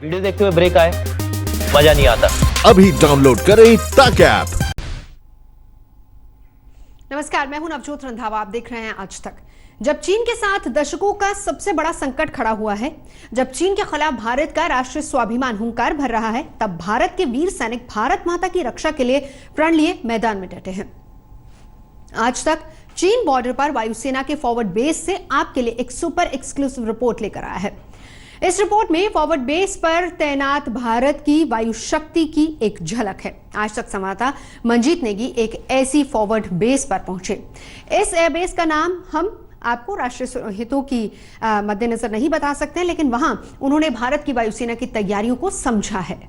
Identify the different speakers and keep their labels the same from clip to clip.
Speaker 1: Video देखते हुए break आए, मजा नहीं आता।
Speaker 2: अभी डाउनलोड करें तक ऐप।
Speaker 3: नमस्कार, मैं हूं नवजोत रंधावा। आप देख रहे हैं आज तक। जब चीन के साथ दशकों का सबसे बड़ा संकट खड़ा हुआ है, जब चीन के खिलाफ भारत का राष्ट्रीय स्वाभिमान हुंकार भर रहा है, तब भारत के वीर सैनिक भारत माता की रक्षा के लिए प्रण लिए मैदान में डटे हैं। आज तक चीन बॉर्डर पर वायुसेना के फॉरवर्ड बेस से आपके लिए एक सुपर एक्सक्लूसिव रिपोर्ट लेकर आया है। इस रिपोर्ट में फॉरवर्ड बेस पर तैनात भारत की वायु शक्ति की एक झलक है। आज तक संवाददाता मंजीत नेगी एक ऐसी फॉरवर्ड बेस पर पहुंचे। इस एयरबेस का नाम हम आपको राष्ट्रीय हितों की मद्देनजर नहीं बता सकते, लेकिन वहां उन्होंने भारत की वायुसेना की तैयारियों को समझा है।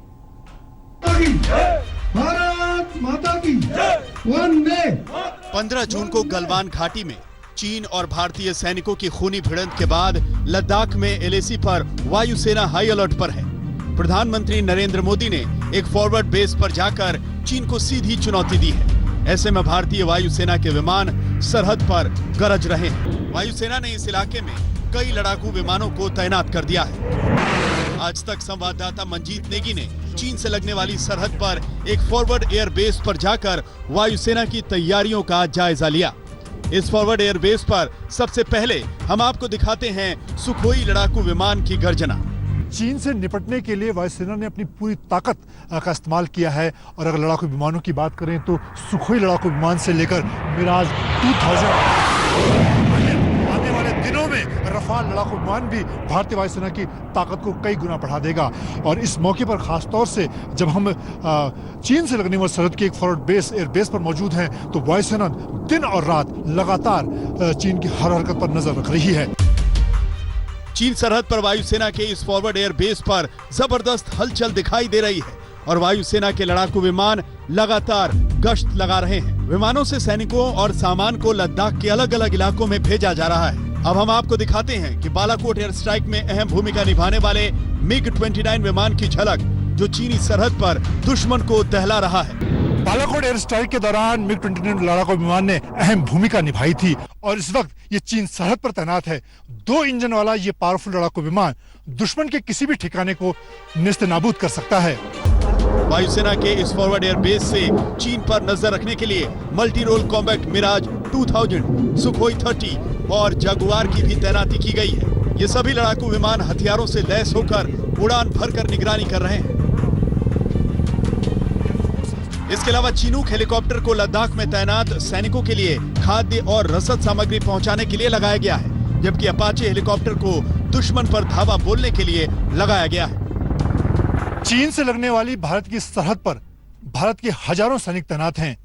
Speaker 4: भारत माता की वंदे।
Speaker 5: 15 जून को गलवान घाटी में चीन और भारतीय सैनिकों की खूनी भिड़ंत के बाद लद्दाख में एलएसी पर वायुसेना हाई अलर्ट पर है। प्रधानमंत्री नरेंद्र मोदी ने एक फॉरवर्ड बेस पर जाकर चीन को सीधी चुनौती दी है। ऐसे में भारतीय वायुसेना के विमान सरहद पर गरज रहे हैं। वायुसेना ने इस इलाके में कई लड़ाकू विमानों को तैनात कर दिया है। आज तक संवाददाता मंजीत नेगी ने चीन से लगने वाली सरहद पर एक फॉरवर्ड एयर बेस पर जाकर वायुसेना की तैयारियों का जायजा लिया। इस फॉरवर्ड एयर बेस पर सबसे पहले हम आपको दिखाते हैं सुखोई लड़ाकू विमान की गर्जना।
Speaker 4: चीन से निपटने के लिए वायुसेना ने अपनी पूरी ताकत का इस्तेमाल किया है। और अगर लड़ाकू विमानों की बात करें तो सुखोई लड़ाकू विमान से लेकर मिराज 2000 आने वाले दिनों में रफाल लड़ाकू विमान भी भारतीय वायुसेना की ताकत को कई गुना बढ़ा देगा। और इस मौके पर खास तौर से जब हम चीन से लगने वाली सरहद के एक फॉरवर्ड बेस एयर बेस पर मौजूद हैं, तो वायुसेना दिन और रात लगातार चीन की हर हरकत पर नजर रख रही है।
Speaker 5: चीन सरहद पर वायुसेना के इस फॉरवर्ड एयर बेस पर जबरदस्त हलचल दिखाई दे रही है और वायुसेना के लड़ाकू विमान लगातार गश्त लगा रहे हैं। विमानों से सैनिकों और सामान को लद्दाख के अलग अलग इलाकों में भेजा जा रहा है। अब हम आपको दिखाते हैं कि बालाकोट एयर स्ट्राइक में अहम भूमिका निभाने वाले MiG-29 विमान की झलक, जो चीनी सरहद पर दुश्मन को दहला रहा है।
Speaker 4: बालाकोट एयर स्ट्राइक के दौरान MiG-29 लड़ाकू विमान ने अहम भूमिका निभाई थी और इस वक्त ये चीन सरहद पर तैनात है। 2 इंजन वाला ये पावरफुल लड़ाकू विमान दुश्मन के किसी भी ठिकाने को नेस्तनाबूद कर सकता है।
Speaker 5: वायुसेना के इस फॉरवर्ड एयर बेस से चीन पर नजर रखने के लिए multi role combat Mirage 2000, Sukhoi 30 और जगुआर की भी तैनाती की गई है। ये सभी लड़ाकू विमान हथियारों से लैस होकर उड़ान भरकर निगरानी कर रहे हैं। इसके अलावा चीनूक हेलीकॉप्टर को लद्दाख में तैनात सैनिकों के लिए खाद्य और रसद सामग्री पहुंचाने के लिए लगाया गया है, जबकि अपाचे हेलीकॉप्टर को दुश्मन पर धावा बोलने के लिए लगाया गया है।
Speaker 4: चीन से लगने वाली भारत की सरहद पर भारत के हजारों सैनिक तैनात हैं,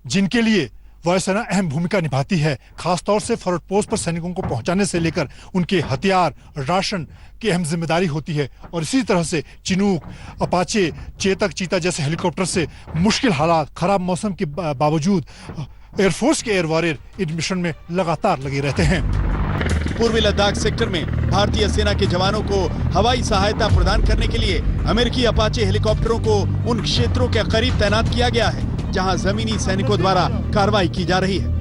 Speaker 4: जिनके लिए वायुसेना अहम भूमिका निभाती है। खासतौर से फॉरवर्ड पोस्ट पर सैनिकों को पहुंचाने से लेकर उनके हथियार, राशन की अहम जिम्मेदारी होती है। और इसी तरह से चिनूक, अपाचे, चेतक, चीता जैसे हेलीकॉप्टर से मुश्किल हालात, खराब मौसम के बावजूद एयरफोर्स के एयर वॉरियर इन मिशन में लगातार लगे रहते हैं।
Speaker 5: पूर्वी लद्दाख सेक्टर में भारतीय सेना के जवानों को हवाई सहायता प्रदान करने के लिए अमेरिकी अपाचे हेलीकॉप्टरों को उन क्षेत्रों के करीब तैनात किया गया है जहां जमीनी सैनिकों द्वारा कार्रवाई की जा रही है।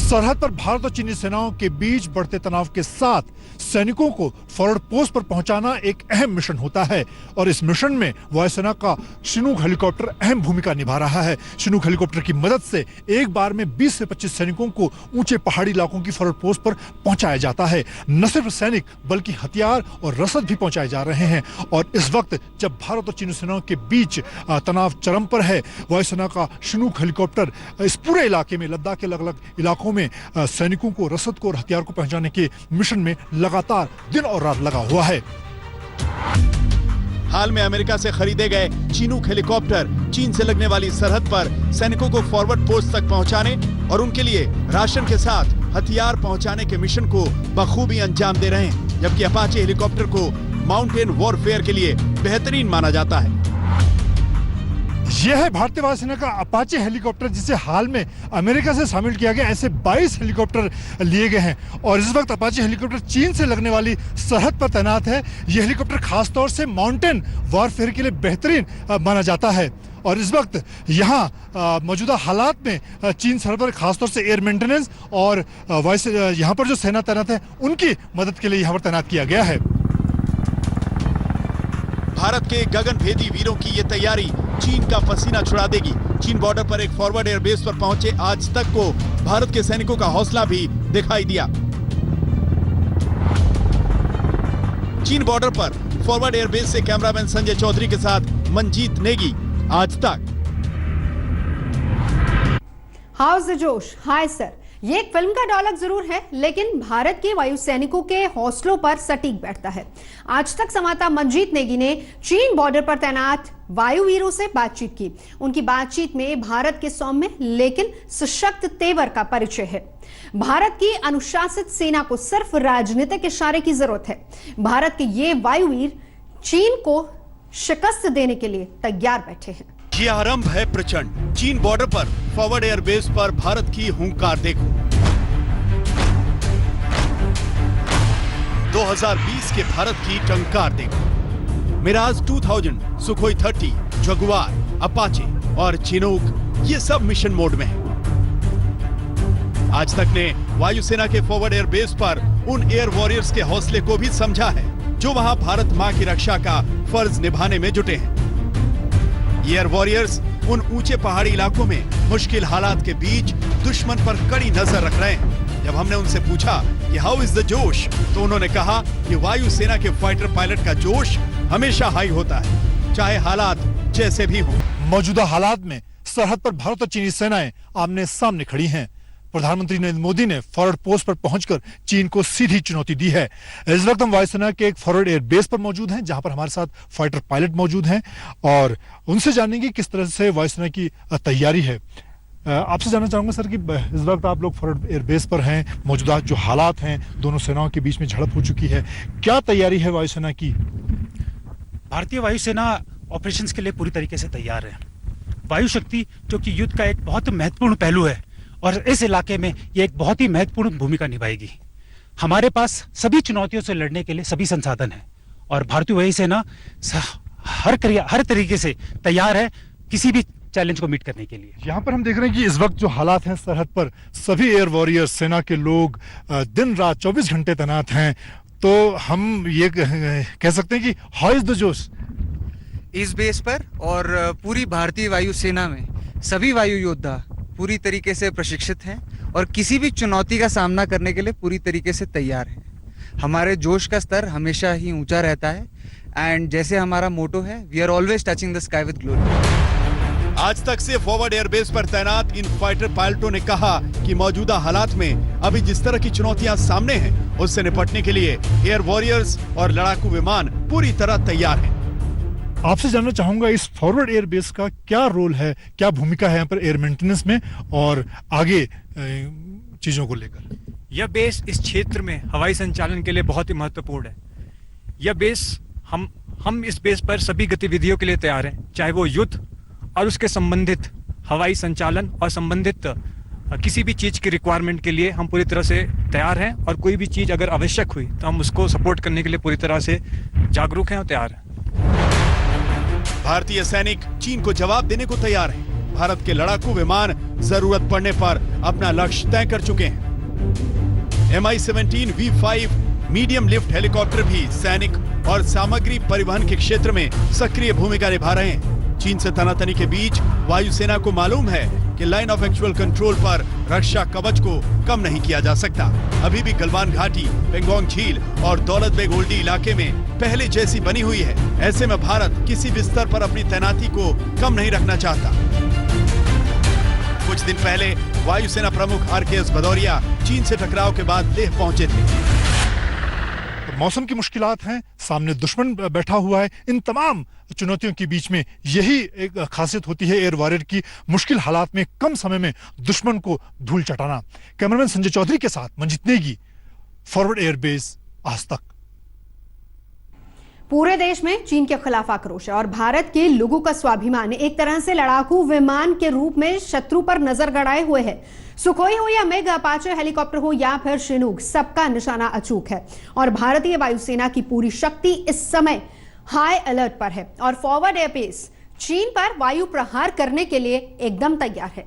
Speaker 4: सरहद पर भारत और चीनी सेनाओं के बीच बढ़ते तनाव के साथ सैनिकों को फॉरवर्ड पोस्ट पर पहुंचाना एक अहम मिशन होता है और इस मिशन में वायुसेना का चिनूक हेलीकॉप्टर अहम भूमिका निभा रहा है। चिनूक हेलीकॉप्टर की मदद से एक बार में 20 से 25 सैनिकों को ऊंचे पहाड़ी इलाकों की फॉरवर्ड पोस्ट पर पहुंचाया जाता है। न सिर्फ सैनिक बल्कि हथियार और रसद भी पहुंचाए जा रहे हैं। और इस वक्त जब भारत और चीनी सेनाओं के बीच तनाव चरम पर है, वायुसेना का चिनूक हेलीकॉप्टर इस पूरे इलाके में, लद्दाख के अलग अलग इलाकों में सैनिकों को रसद को और हथियार को पहुंचाने के मिशन में लगातार दिन और रात लगा हुआ है।
Speaker 5: हाल में अमेरिका से खरीदे गए चिनूक हेलीकॉप्टर चीन से लगने वाली सरहद पर सैनिकों को फॉरवर्ड पोस्ट तक पहुंचाने और उनके लिए राशन के साथ हथियार पहुंचाने के मिशन को बखूबी अंजाम दे रहे हैं, जबकि अपाचे हेलीकॉप्टर को माउंटेन वॉरफेयर के लिए बेहतरीन माना जाता है।
Speaker 4: यह है भारतीय वायुसेना का अपाचे हेलीकॉप्टर, जिसे हाल में अमेरिका से शामिल किया गया। ऐसे 22 हेलीकॉप्टर लिए गए हैं और इस वक्त अपाचे हेलीकॉप्टर चीन से लगने वाली सरहद पर तैनात है। यह हेलीकॉप्टर खासतौर से माउंटेन वॉरफेयर के लिए बेहतरीन माना जाता है। और इस वक्त यहाँ मौजूदा हालात में चीन सरहद पर खासतौर से एयर मेंटेनेंस और यहाँ पर जो सेना तैनात है उनकी मदद के लिए यहाँ पर तैनात किया गया है।
Speaker 5: भारत के गगनभेदी वीरों की ये तैयारी चीन का पसीना छुड़ा देगी। चीन बॉर्डर पर एक फॉरवर्ड एयरबेस पर पहुंचे आज तक को भारत के सैनिकों का हौसला भी दिखाई दिया। चीन बॉर्डर पर फॉरवर्ड एयरबेस से कैमरामैन संजय चौधरी के साथ मंजीत नेगी, आज तक।
Speaker 3: हाउस द जोश। हाय सर, ये एक फिल्म का डायलॉग जरूर है, लेकिन भारत के वायु सैनिकों के हौसलों पर सटीक बैठता है। आज तक संवाददाता मंजीत नेगी ने चीन बॉर्डर पर तैनात वायु वीरों से बातचीत की। उनकी बातचीत में भारत के सौम्य लेकिन सशक्त तेवर का परिचय है। भारत की अनुशासित सेना को सिर्फ राजनीतिक इशारे की जरूरत है। भारत के ये वायुवीर चीन को शिकस्त देने के लिए तैयार बैठे हैं।
Speaker 5: ये आरंभ है प्रचंड। चीन बॉर्डर पर फॉरवर्ड एयरबेस पर भारत की हुंकार देखो। 2020 के भारत की टंकार देखो। मिराज 2000, सुखोई 30, जगुआर, अपाचे और चिनूक ये सब मिशन मोड में है। आज तक ने वायुसेना के फॉरवर्ड एयरबेस पर उन एयर वॉरियर्स के हौसले को भी समझा है जो वहां भारत मां की रक्षा का फर्ज निभाने में जुटे हैं। एयर वॉरियर्स उन ऊंचे पहाड़ी इलाकों में मुश्किल हालात के बीच दुश्मन पर कड़ी नजर रख रहे हैं। जब हमने उनसे पूछा कि हाउ इज द जोश, तो उन्होंने कहा कि वायुसेना के फाइटर पायलट का जोश हमेशा हाई होता है, चाहे हालात जैसे भी हों।
Speaker 4: मौजूदा हालात में सरहद पर भारत और चीनी सेनाएं आमने सामने खड़ी हैं। प्रधानमंत्री नरेंद्र मोदी ने फॉरवर्ड पोस्ट पर पहुंचकर चीन को सीधी चुनौती दी है। इस वक्त हम वायुसेना के एक फॉरवर्ड एयरबेस पर मौजूद हैं, जहां पर हमारे साथ फाइटर पायलट मौजूद हैं और उनसे जानेंगे किस तरह से वायुसेना की तैयारी है। आपसे जानना चाहूंगा सर कि इस वक्त आप लोग फॉरवर्ड एयरबेस पर हैं, मौजूदा जो हालात हैं, दोनों सेनाओं के बीच में झड़प हो चुकी है, क्या तैयारी है वायुसेना की?
Speaker 6: भारतीय वायुसेना ऑपरेशंस के लिए पूरी तरीके से तैयार है। वायु शक्ति जो कि युद्ध का एक बहुत महत्वपूर्ण पहलू है और इस इलाके में ये एक बहुत ही महत्वपूर्ण भूमिका निभाएगी। हमारे पास सभी चुनौतियों से लड़ने के लिए सभी संसाधन हैं और भारतीय वायुसेना हर तरीके से तैयार है किसी भी चैलेंज को मीट करने के लिए।
Speaker 4: यहाँ पर हम देख रहे हैं कि इस वक्त जो हालात हैं सरहद पर, सभी एयर वॉरियर्स सेना के लोग दिन रात 24 घंटे तैनात हैं, तो हम ये कह सकते हैं कि हाउ इज द जोश?
Speaker 7: इस बेस पर और पूरी भारतीय वायुसेना में सभी वायु योद्धा पूरी तरीके से प्रशिक्षित हैं और किसी भी चुनौती का सामना करने के लिए पूरी तरीके से तैयार हैं। हमारे जोश का स्तर हमेशा ही ऊंचा रहता है एंड जैसे हमारा मोटो है, we are always touching the sky with glory.
Speaker 5: आज तक से फॉरवर्ड एयरबेस पर तैनात इन फाइटर पायलटों ने कहा कि मौजूदा हालात में अभी जिस तरह की चुनौतियां सामने हैं, उससे निपटने के लिए एयर वॉरियर्स और लड़ाकू विमान पूरी तरह तैयार हैं।
Speaker 4: आपसे जानना चाहूंगा इस फॉरवर्ड एयरबेस का क्या रोल है, क्या भूमिका है यहाँ पर एयर मेंटेनेंस में और आगे चीजों को लेकर?
Speaker 8: यह बेस इस क्षेत्र में हवाई संचालन के लिए बहुत ही महत्वपूर्ण है। यह बेस हम इस बेस पर सभी गतिविधियों के लिए तैयार हैं, चाहे वो युद्ध और उसके संबंधित हवाई संचालन और संबंधित किसी भी चीज की रिक्वायरमेंट के लिए हम पूरी तरह से तैयार हैं और कोई भी चीज अगर आवश्यक हुई तो हम उसको सपोर्ट करने के लिए पूरी तरह से जागरूक हैं और तैयार हैं।
Speaker 5: भारतीय सैनिक चीन को जवाब देने को तैयार हैं। भारत के लड़ाकू विमान जरूरत पड़ने पर अपना लक्ष्य तय कर चुके हैं। Mi-17 V5 medium lift helicopter भी सैनिक और सामग्री परिवहन के क्षेत्र में सक्रिय भूमिका निभा रहे हैं। चीन से तनातनी के बीच वायुसेना को मालूम है कि लाइन ऑफ एक्चुअल कंट्रोल पर रक्षा कवच को कम नहीं किया जा सकता। अभी भी गलवान घाटी, पेंगोंग झील और दौलत बेग ओल्डी इलाके में पहले जैसी बनी हुई है। ऐसे में भारत किसी भी स्तर पर अपनी तैनाती को कम नहीं रखना चाहता। कुछ दिन पहले वायुसेना प्रमुख RKS भदौरिया चीन से टकराव के बाद लेह पहुंचे थे।
Speaker 4: मौसम की मुश्किलात हैं, सामने दुश्मन बैठा हुआ है। इन तमाम चुनौतियों के बीच में यही एक खासियत होती है एयर वॉरियर की, मुश्किल हालात में कम समय में दुश्मन को धूल चटाना। कैमरामैन संजय चौधरी के साथ मंजीत नेगी, फॉरवर्ड एयरबेस, आज तक।
Speaker 3: पूरे देश में चीन के खिलाफ आक्रोश है और भारत के लोगों का स्वाभिमान एक तरह से लड़ाकू विमान के रूप में शत्रु पर नजर गड़ाए हुए है। सुखोई हो या मेगा, अपाचे हेलीकॉप्टर हो या फिर शिनूक, सबका निशाना अचूक है और भारतीय वायुसेना की पूरी शक्ति इस समय हाई अलर्ट पर है और फॉरवर्ड एयरबेस चीन पर वायु प्रहार करने के लिए एकदम तैयार है।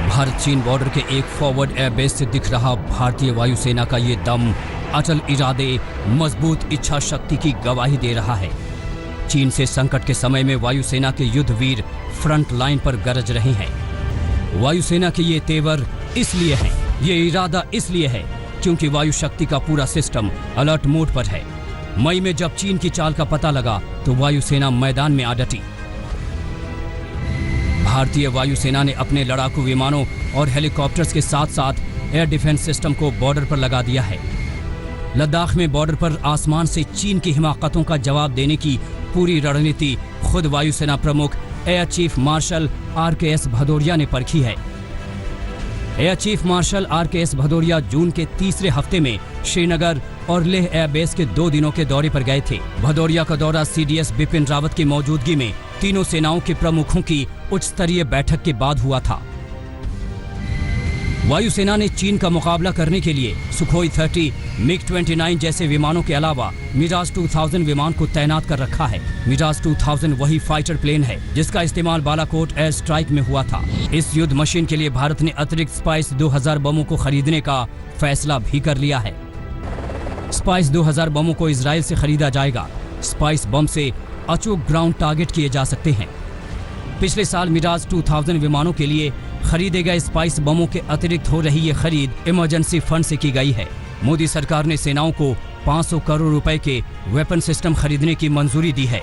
Speaker 9: भारत चीन बॉर्डर के एक फॉरवर्ड एयरबेस से दिख रहा भारतीय वायुसेना का ये दम अटल इरादे, मजबूत इच्छा शक्ति की गवाही दे रहा है। चीन से संकट के समय में वायुसेना के युद्धवीर फ्रंट लाइन पर गरज रहे हैं। वायुसेना के ये तेवर इसलिए हैं, ये इरादा इसलिए है क्योंकि वायु शक्ति का पूरा सिस्टम अलर्ट मोड पर है। मई में जब चीन की चाल का पता लगा तो वायुसेना मैदान में आ डटी। भारतीय वायुसेना ने अपने लड़ाकू विमानों और हेलीकॉप्टर्स के साथ साथ एयर डिफेंस सिस्टम को बॉर्डर पर लगा दिया है। लद्दाख में बॉर्डर पर आसमान से चीन की हिमाकतों का जवाब देने की पूरी रणनीति खुद वायुसेना प्रमुख air chief marshal RKS Bhadauria ने परखी है। Air chief marshal RKS Bhadauria जून के तीसरे हफ्ते में श्रीनगर और लेह एयरबेस के 2 दिनों के दौरे पर गए थे। भदौरिया का दौरा CDS बिपिन रावत की मौजूदगी में तीनों सेनाओं के प्रमुखों की उच्च स्तरीय बैठक के बाद हुआ था। वायुसेना ने चीन का मुकाबला करने के लिए सुखोई 30, MiG-29 जैसे विमानों के अलावा मिराज 2000 विमान को तैनात कर रखा है। मिराज 2000 वही फाइटर प्लेन है जिसका इस्तेमाल बालाकोट एयर स्ट्राइक में हुआ था। इस युद्ध मशीन के लिए भारत ने अतिरिक्त स्पाइस 2000 बमों को खरीदने का फैसला भी कर लिया है। स्पाइस 2000 बमों को इजराइल से खरीदा जाएगा। स्पाइस बम से अचूक ग्राउंड टारगेट किए जा सकते हैं। पिछले साल मिराज 2000 विमानों के लिए खरीदे गए स्पाइस बमों के अतिरिक्त हो रही ये खरीद इमरजेंसी फंड से की गई है। मोदी सरकार ने सेनाओं को 500 करोड़ रुपए के वेपन सिस्टम खरीदने की मंजूरी दी है।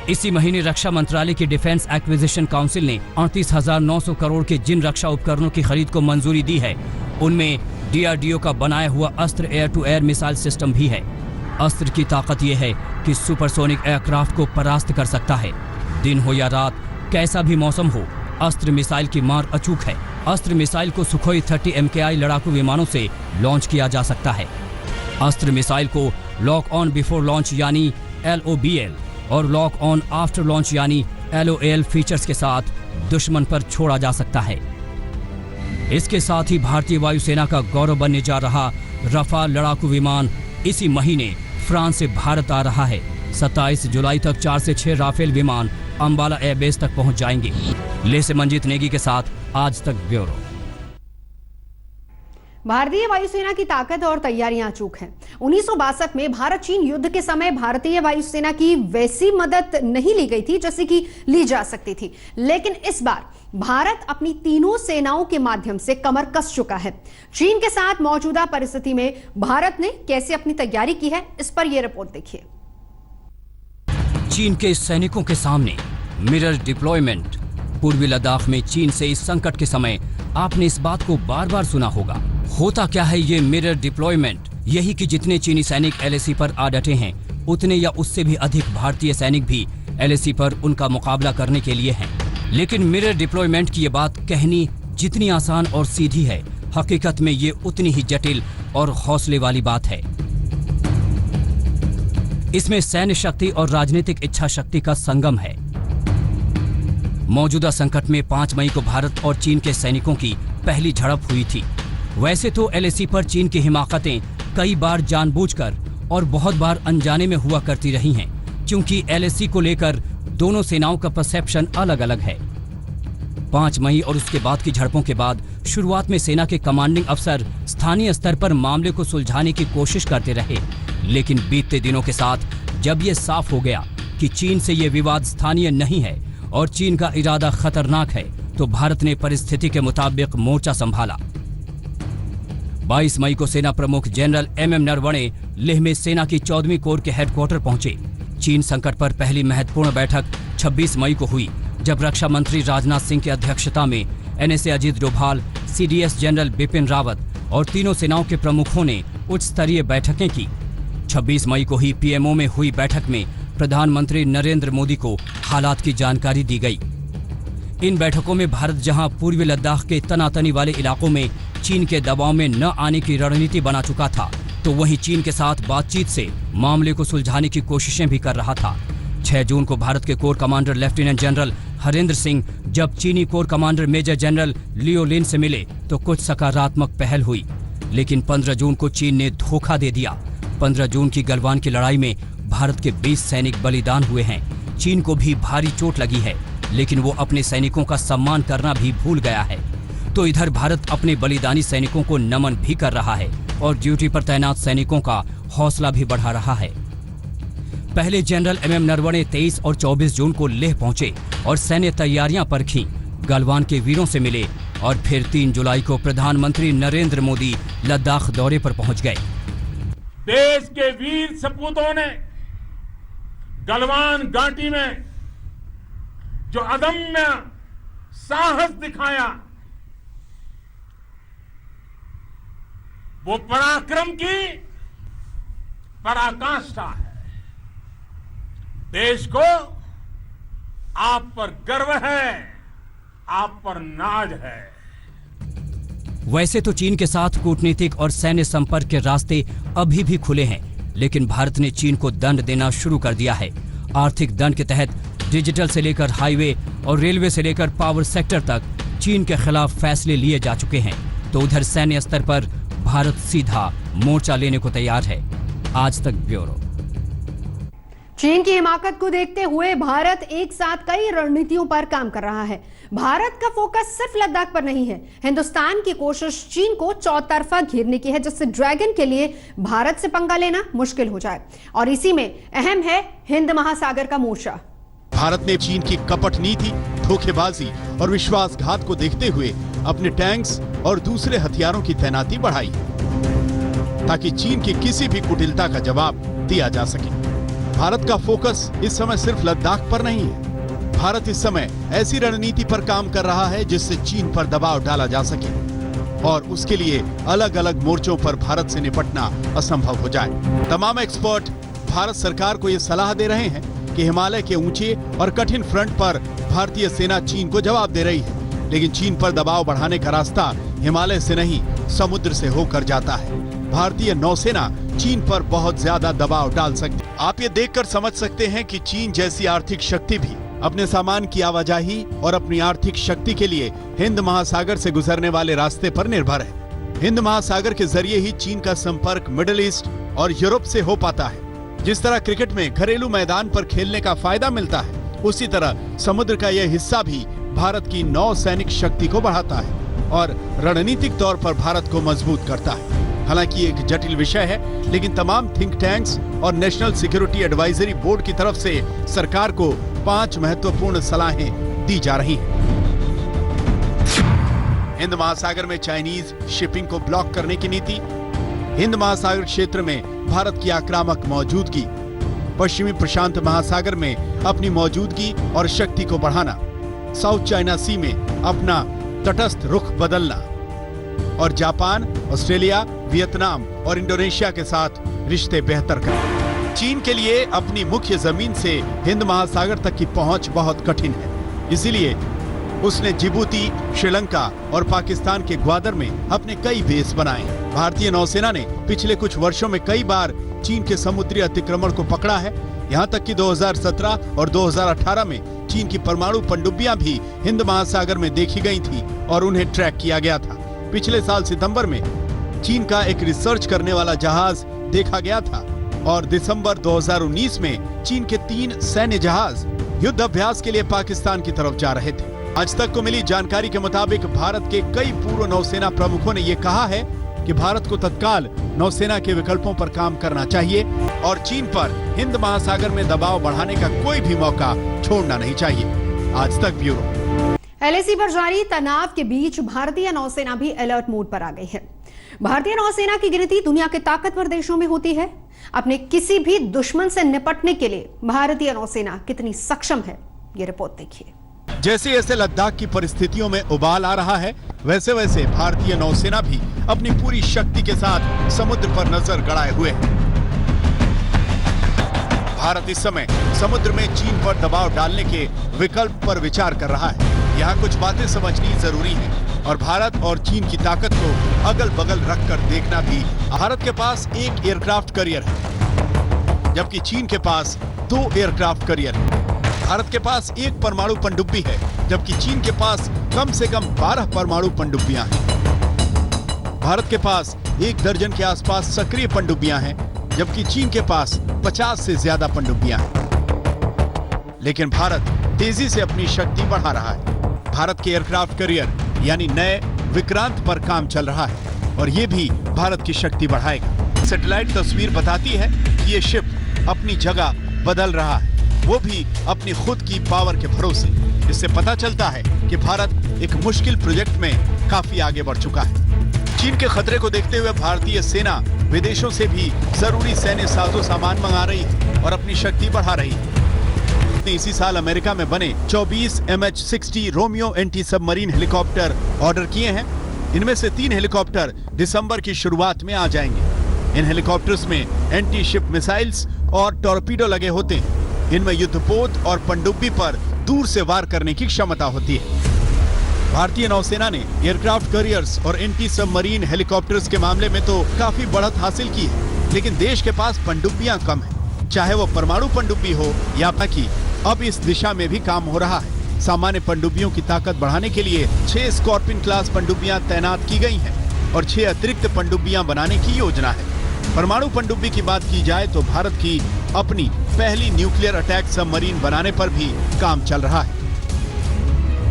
Speaker 9: इसी महीने रक्षा मंत्रालय की डिफेंस एक्विजिशन काउंसिल ने 38,900 करोड़ के जिन रक्षा उपकरणों की खरीद को मंजूरी दी है उनमें DRDO का बनाया हुआ Astra air to air missile system भी है। अस्त्र की ताकत यह है कि सुपरसोनिक एयरक्राफ्ट को परास्त कर सकता है। दिन हो या रात, कैसा भी मौसम हो, अस्त्र मिसाइल की मार अचूक है। अस्त्र मिसाइल को सुखोई 30 MKI लड़ाकू विमानों से लॉन्च किया जा सकता है। अस्त्र मिसाइल को लॉक ऑन बिफोर लॉन्च यानी LOBL और लॉक ऑन आफ्टर लॉन्च यानी LOAL फीचर्स के साथ दुश्मन पर छोड़ा जा सकता है। इसके साथ ही भारतीय वायुसेना का गौरव बनने जा रहा रफाल लड़ाकू विमान इसी महीने फ्रांस से भारत आ रहा है। 27 जुलाई तक 4 से 6 राफेल विमान अंबाला एयरबेस तक पहुंच जाएंगे। लेह से मंजीत नेगी के साथ आज तक ब्यूरो।
Speaker 3: भारतीय वायुसेना की ताकत और तैयारियां अचूक हैं। 1962 में भारत चीन युद्ध के समय भारतीय वायुसेना की वैसी मदद नहीं ली गई थी जैसे कि ली जा सकती थी, लेकिन इस बार भारत अपनी तीनों सेनाओं के माध्यम से कमर कस चुका है। चीन के साथ मौजूदा परिस्थिति में भारत ने कैसे अपनी तैयारी की है, इस पर यह रिपोर्ट देखिए।
Speaker 9: चीन के सैनिकों के सामने मिरर डिप्लॉयमेंट। पूर्वी लद्दाख में चीन से इस संकट के समय आपने इस बात को बार बार सुना होगा। होता क्या है ये मिरर डिप्लॉयमेंट? यही कि जितने चीनी सैनिक LAC पर आ डटे हैं उतने या उससे भी अधिक भारतीय सैनिक भी LAC पर उनका मुकाबला करने के लिए हैं। लेकिन मिरर डिप्लॉयमेंट की ये बात कहनी जितनी आसान और सीधी है, हकीकत में ये उतनी ही जटिल और हौसले वाली बात है। इसमें सैन्य शक्ति और राजनीतिक इच्छा शक्ति का संगम है। मौजूदा संकट में 5 मई को भारत और चीन के सैनिकों की पहली झड़प हुई थी। वैसे तो LAC पर चीन की हिमाकतें कई बार जानबूझकर और बहुत बार अनजाने में हुआ करती रही हैं, क्योंकि LAC को लेकर दोनों सेनाओं का परसेप्शन अलग अलग है। 5 मई और उसके बाद की झड़पों के बाद शुरुआत में सेना के कमांडिंग अफसर स्थानीय स्तर पर मामले को सुलझाने की कोशिश करते रहे, लेकिन बीतते दिनों के साथ जब ये साफ हो गया कि चीन से ये विवाद स्थानीय नहीं है और चीन का इरादा खतरनाक है, तो भारत ने परिस्थिति के मुताबिक मोर्चा संभाला। 22 मई को सेना प्रमुख जनरल MM नरवणे लेह में सेना की 14वीं कोर के हेडक्वार्टर पहुंचे। चीन संकट पर पहली महत्वपूर्ण बैठक 26 मई को हुई, जब रक्षा मंत्री राजनाथ सिंह की अध्यक्षता में NSA Ajit Doval, CDS general Bipin Rawat और तीनों सेनाओं के प्रमुखों ने उच्च स्तरीय बैठकें की। 26 मई को ही PMO में हुई बैठक में प्रधानमंत्री नरेंद्र मोदी को हालात की जानकारी दी गई। इन बैठकों में भारत जहां पूर्वी लद्दाख के तनातनी वाले इलाकों में चीन के दबाव में न आने की रणनीति बना चुका था, तो वहीं चीन के साथ बातचीत से मामले को सुलझाने की कोशिशें भी कर रहा था। 6 जून को भारत के core commander lieutenant general Harendra Singh जब चीनी कोर कमांडर मेजर जनरल लियो लिन से मिले तो कुछ सकारात्मक पहल हुई, लेकिन 15 जून को चीन ने धोखा दे दिया। 15 जून की गलवान की लड़ाई में भारत के 20 सैनिक बलिदान हुए हैं। चीन को भी भारी चोट लगी है, लेकिन वो अपने सैनिकों का सम्मान करना भी भूल गया है। तो इधर भारत अपने बलिदानी सैनिकों को नमन भी कर रहा है और ड्यूटी पर तैनात सैनिकों का हौसला भी बढ़ा रहा है। पहले जनरल MM नरवणे 23 और 24 जून को लेह पहुंचे और सैन्य तैयारियां परखीं, गलवान के वीरों से मिले और फिर 3 जुलाई को प्रधानमंत्री नरेंद्र मोदी लद्दाख दौरे पर पहुंच गए।
Speaker 10: देश के वीर सपूतों ने गलवान घाटी में जो अदम्य साहस दिखाया, वो पराक्रम की पराकाष्ठा है। देश को आप पर गर्व है, आप पर नाज है।
Speaker 9: वैसे तो चीन के साथ कूटनीतिक और सैन्य संपर्क के रास्ते अभी भी खुले हैं, लेकिन भारत ने चीन को दंड देना शुरू कर दिया है। आर्थिक दंड के तहत डिजिटल से लेकर हाईवे और रेलवे से लेकर पावर सेक्टर तक चीन के खिलाफ फैसले लिए जा चुके हैं। तो उधर सैन्य स्तर पर भारत सीधा मोर्चा लेने को तैयार है। आज तक ब्यूरो।
Speaker 3: चीन की हिमाकत को देखते हुए भारत एक साथ कई रणनीतियों पर काम कर रहा है। भारत का फोकस सिर्फ लद्दाख पर नहीं है। हिंदुस्तान की कोशिश चीन को चौतरफा घेरने की है, जिससे ड्रैगन के लिए भारत से पंगा लेना मुश्किल हो जाए। और इसी में अहम है हिंद महासागर का मोर्चा।
Speaker 5: भारत ने चीन की कपट नीति, धोखेबाजी और विश्वासघात को देखते हुए अपने टैंक्स और दूसरे हथियारों की तैनाती बढ़ाई, ताकि चीन की किसी भी कुटिलता का जवाब दिया जा सके। भारत का फोकस इस समय सिर्फ लद्दाख पर नहीं है। भारत इस समय ऐसी रणनीति पर काम कर रहा है जिससे चीन पर दबाव डाला जा सके और उसके लिए अलग अलग मोर्चों पर भारत से निपटना असंभव हो जाए। तमाम एक्सपर्ट भारत सरकार को यह सलाह दे रहे हैं कि हिमालय के ऊंचे और कठिन फ्रंट पर भारतीय सेना चीन को जवाब दे रही है, लेकिन चीन पर दबाव बढ़ाने का रास्ता हिमालय से नहीं, समुद्र से होकर जाता है। भारतीय नौसेना चीन पर बहुत ज्यादा दबाव डाल सकती है। आप ये देखकर समझ सकते हैं कि चीन जैसी आर्थिक शक्ति भी अपने सामान की आवाजाही और अपनी आर्थिक शक्ति के लिए हिंद महासागर से गुजरने वाले रास्ते पर निर्भर है। हिंद महासागर के जरिए ही चीन का संपर्क मिडिल ईस्ट और यूरोप से हो पाता है। जिस तरह क्रिकेट में घरेलू मैदान पर खेलने का फायदा मिलता है, उसी तरह समुद्र का यह हिस्सा भी भारत की नौ सैनिक शक्ति को बढ़ाता है और रणनीतिक तौर पर भारत को मजबूत करता है। हालांकि एक जटिल विषय है, लेकिन तमाम थिंक टैंक्स और नेशनल सिक्योरिटी एडवाइजरी बोर्ड की तरफ से सरकार को 5 महत्वपूर्ण सलाहें दी जा रही हैं। हिंद महासागर में चाइनीज शिपिंग को ब्लॉक करने की नीति, हिंद महासागर क्षेत्र में भारत की आक्रामक मौजूदगी, पश्चिमी प्रशांत महासागर में अपनी मौजूदगी और शक्ति को बढ़ाना, साउथ चाइना सी में अपना तटस्थ रुख बदलना और जापान, ऑस्ट्रेलिया, वियतनाम और इंडोनेशिया के साथ रिश्ते बेहतर करना। चीन के लिए अपनी मुख्य जमीन से हिंद महासागर तक की पहुंच बहुत कठिन है, इसीलिए उसने जिबूती, श्रीलंका और पाकिस्तान के ग्वादर में अपने कई बेस बनाए। भारतीय नौसेना ने पिछले कुछ वर्षों में कई बार चीन के समुद्री अतिक्रमण को पकड़ा है। यहाँ तक कि 2017 और 2018 में चीन की परमाणु पनडुब्बियां भी हिंद महासागर में देखी गई थी और उन्हें ट्रैक किया गया था। पिछले साल सितंबर में चीन का एक रिसर्च करने वाला जहाज देखा गया था और दिसंबर 2019 में चीन के 3 सैन्य जहाज युद्ध अभ्यास के लिए पाकिस्तान की तरफ जा रहे थे। आज तक को मिली जानकारी के मुताबिक भारत के कई पूर्व नौसेना प्रमुखों ने यह कहा है कि भारत को तत्काल नौसेना के विकल्पों पर काम करना चाहिए और चीन पर हिंद महासागर में दबाव बढ़ाने का कोई भी मौका छोड़ना नहीं चाहिए। आज तक ब्यूरो।
Speaker 3: LAC पर जारी तनाव के बीच भारतीय नौसेना भी अलर्ट मोड पर आ गई है। भारतीय नौसेना की गिनती दुनिया के ताकतवर देशों में होती है। अपने किसी भी दुश्मन से निपटने के लिए भारतीय नौसेना कितनी सक्षम है, ये रिपोर्ट देखिए।
Speaker 5: जैसे जैसे लद्दाख की परिस्थितियों में उबाल आ रहा है, वैसे वैसे भारतीय नौसेना भी अपनी पूरी शक्ति के साथ समुद्र पर नजर गड़ाए हुए है। भारत इस समय समुद्र में चीन पर दबाव डालने के विकल्प पर विचार कर रहा है। यहाँ कुछ बातें समझनी जरूरी है और भारत और चीन की ताकत को अगल बगल रखकर देखना भी। भारत के पास एक एयरक्राफ्ट कैरियर है, जबकि चीन के पास 2 एयरक्राफ्ट कैरियर है। भारत के पास 1 परमाणु पनडुब्बी है, जबकि चीन के पास कम से कम 12 परमाणु पनडुब्बियां हैं। भारत के पास 1 दर्जन के आसपास सक्रिय पनडुब्बियां हैं, जबकि चीन के पास 50 से ज्यादा पनडुब्बियां हैं। लेकिन भारत तेजी से अपनी शक्ति बढ़ा रहा है। भारत के एयरक्राफ्ट कैरियर यानी नए विक्रांत पर काम चल रहा है और ये भी भारत की शक्ति बढ़ाएगा। सैटेलाइट तस्वीर बताती है कि ये शिप अपनी जगह बदल रहा है, वो भी अपनी खुद की पावर के भरोसे। इससे पता चलता है कि भारत एक मुश्किल प्रोजेक्ट में काफी आगे बढ़ चुका है। चीन के खतरे को देखते हुए भारतीय सेना विदेशों से भी जरूरी सैन्य साजो सामान मंगा रही है और अपनी शक्ति बढ़ा रही है। इसी साल अमेरिका में बने 24 MH-60 Romeo anti submarine helicopter order किए हैं। इनमें से 3 हेलीकॉप्टर दिसंबर की शुरुआत में आ जाएंगे। इन हेलीकॉप्टर्स में एंटी शिप मिसाइल्स और टॉर्पीडो लगे होते हैं। इनमें युद्धपोत और पनडुब्बी पर दूर से वार करने की क्षमता होती है। भारतीय नौसेना ने एयरक्राफ्ट कैरियर्स और एंटी सबमरीन हेलीकॉप्टर्स के मामले में तो काफी बढ़त हासिल की है, लेकिन देश के पास पनडुब्बियां कम है, चाहे वो परमाणु पनडुब्बी हो या बाकी। अब इस दिशा में भी काम हो रहा है। सामान्य पनडुब्बियों की ताकत बढ़ाने के लिए 6 स्कॉर्पियन क्लास पनडुब्बियां तैनात की गई हैं और 6 अतिरिक्त पनडुब्बियां बनाने की योजना है। परमाणु पनडुब्बी की बात की जाए तो भारत की अपनी पहली न्यूक्लियर अटैक सबमरीन बनाने पर भी काम चल रहा है।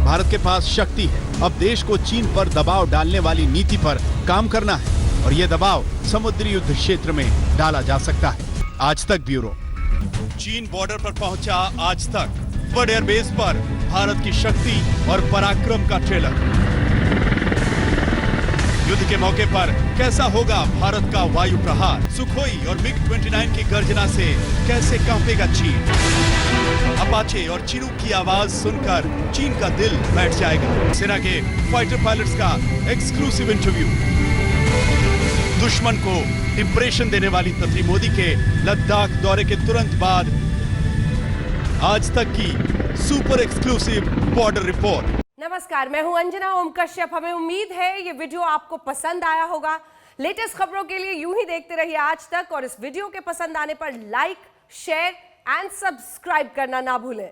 Speaker 5: भारत के पास शक्ति है। अब देश को चीन पर दबाव डालने वाली नीति पर काम करना है और यह दबाव समुद्री युद्ध क्षेत्र में डाला जा सकता है। आज तक ब्यूरो। चीन बॉर्डर पर पहुंचा आज तक। वर्ल्ड एयरबेस पर भारत की शक्ति और पराक्रम का ट्रेलर। युद्ध के मौके पर कैसा होगा भारत का वायु प्रहार? सुखोई और मिग-29 की गर्जना से कैसे कांपेगा चीन? अपाचे और चिनूक की आवाज सुनकर चीन का दिल बैठ जाएगा। सेना के फाइटर पायलट्स का एक्सक्लूसिव इंटरव्यू। दुश्मन को इंप्रेशन देने वाली तथी मोदी के लद्दाख दौरे के तुरंत बाद आज तक की सुपर एक्सक्लूसिव बॉर्डर रिपोर्ट।
Speaker 11: नमस्कार, मैं हूं अंजना ओम कश्यप। हमें उम्मीद है ये वीडियो आपको पसंद आया होगा। लेटेस्ट खबरों के लिए यूं ही देखते रहिए आज तक और इस वीडियो के पसंद आने पर लाइक, शेयर एंड सब्सक्राइब करना ना भूलें।